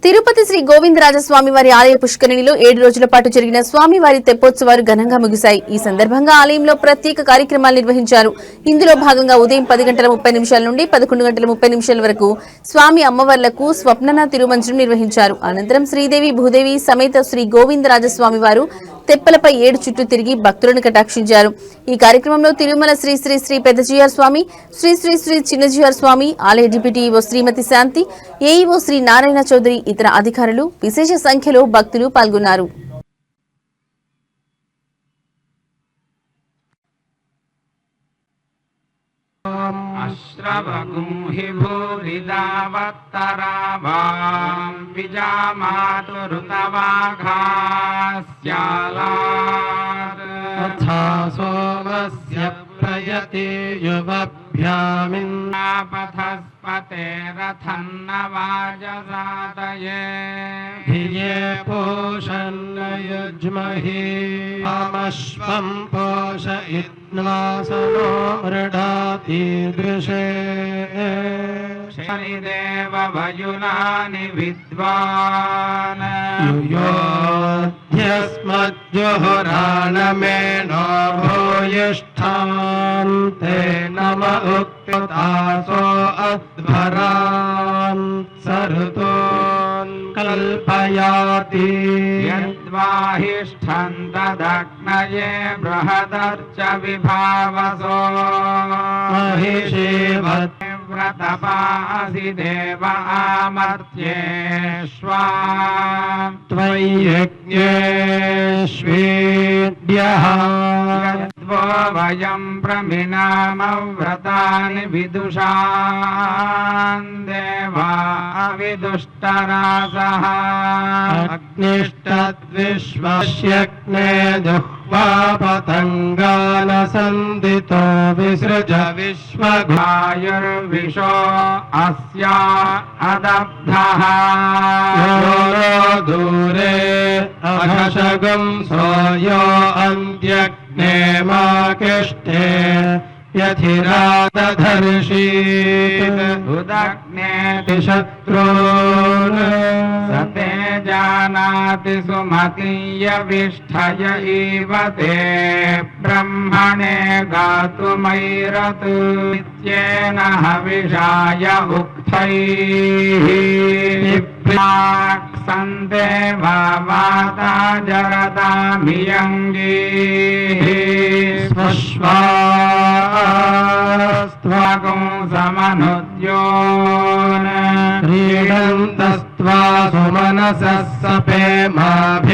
తిరుపతి శ్రీ గోవిందరాజస్వామి వారి ఆలయ పుష్కరిణిలో 7 రోజుల పాటు జరిగిన స్వామివారి తెప్పోత్సవాలు ఘనంగా ముగిశాయి. ఈ సందర్భంగా ఆలయంలో ప్రత్యేక కార్యక్రమాలు నిర్వహించారు. ఇందులో భాగంగా ఉదయం 10:30 నుండి 11:30 వరకు స్వామి అమ్మవార్లకు స్వప్నన తిరుమంజనం నిర్వహించారు. అనంతరం శ్రీదేవి భూదేవి సమేత శ్రీ గోవిందరాజస్వామి వారు తెప్పలపై 7 చుట్టూ తిరిగి భక్తులను కటాక్షించారు. ఈ కార్యక్రమంలో తిరుమల శ్రీ శ్రీ శ్రీ పెద్దజీఆర్ స్వామి, శ్రీ శ్రీ శ్రీ చిన్నజీఆర్ స్వామి, ఆలయ డిప్యూటీ ఈవో శ్రీమతి శాంతి, ఏఈఓ శ్రీ నారాయణ చౌదరి, ఇతర అధికారులు విశేష సంఖ్యలో భక్తులు పాల్గొన్నారు. అశ్రవగుంహి భూరిదావత్తరావాం విజామాతురుతవాఘాస్యాలాత్ తథా సోమస్య ప్రయతే యువభ్యామిన్నాపథస్పతే రథన్నవాజసాదయే ధియే పోషన్న యుజ్మహే అమశ్వం పోషయిత్వాసనో మృడాతీదృశే శనిదేవ వయునాని విద్వాన్ యుయోధ్యస్మజ్జుహురాణమేనో భూయిష్ఠాన్ తే నమ ఉక్తాసో అధ్వరాన్ సరుతోన్ కల్పయాతి యద్వాహిష్ఠం తదగ్నయే బృహదర్చ విభావసో మహిషేవత్ వ్రతపాసి దేవ ఆమర్త్యేష్వా త్వయ్యజ్ఞేష్వేద్యః యద్వో వయం ప్రమినామ వ్రతాని విదుషాన్ దేవా విదుష్టరాసః అగ్నిష్టద్విశ్వస్యగ్నే దుహ్వా పతంగాన సందితో విసృజ విశ్వగాయుర్విశో అస్యా అదబ్ధః దూరే అఘశగం సోయో అంత్యగ్నే మాకిష్టే యథిరాదధర్షీత్ ఉదగ్నేతి శత్రూన్ సతే జానాతి సుమతీయవిష్ఠయ ఇవ తే బ్రహ్మణే గాతుమైరతు నిత్యేన హవిషాయ ఉక్తైః సందేవా వాతా జరతామియంగీః స్వశ్వాస్త్వాగం సమనుద్యోన్ క్రీడంతస్త్వా సుమనసః సపేమాభిద్యుమ్నాతస్